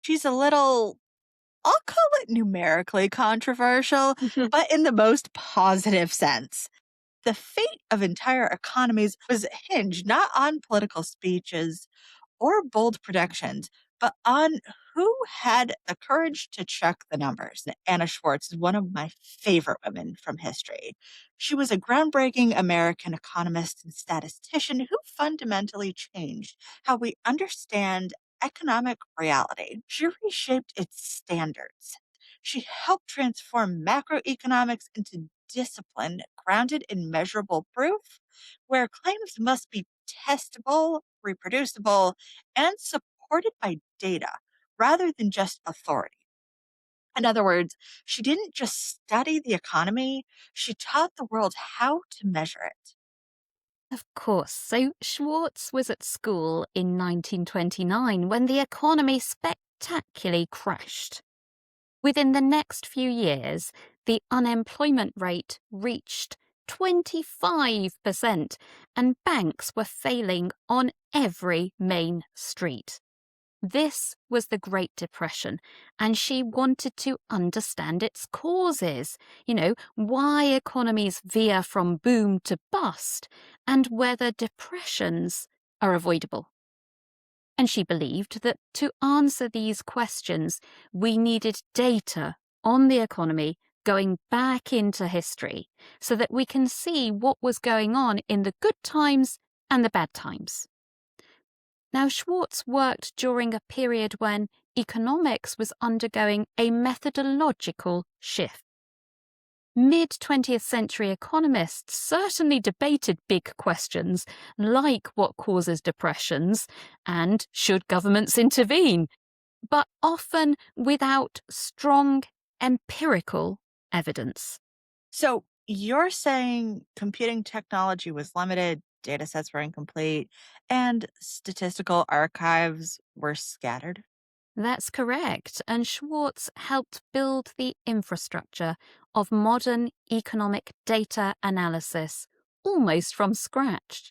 She's a little, I'll call it numerically controversial, but in the most positive sense. The fate of entire economies was hinged not on political speeches or bold predictions, but on who had the courage to check the numbers. Anna Schwartz is one of my favorite women from history. She was a groundbreaking American economist and statistician who fundamentally changed how we understand economic reality. She reshaped its standards. She helped transform macroeconomics into discipline grounded in measurable proof, where claims must be testable, reproducible, and supported by data rather than just authority. In other words, she didn't just study the economy, she taught the world how to measure it. Of course. So Schwartz was at school in 1929 when the economy spectacularly crashed. Within the next few years, the unemployment rate reached 25%, and banks were failing on every main street. This was the Great Depression, and she wanted to understand its causes. Why economies veer from boom to bust, and whether depressions are avoidable. And she believed that to answer these questions, we needed data on the economy going back into history so that we can see what was going on in the good times and the bad times. Now, Schwartz worked during a period when economics was undergoing a methodological shift. Mid-20th century economists certainly debated big questions like what causes depressions and should governments intervene, but often without strong empirical evidence. So you're saying computing technology was limited, data sets were incomplete, and statistical archives were scattered? That's correct, and Schwartz helped build the infrastructure of modern economic data analysis almost from scratch.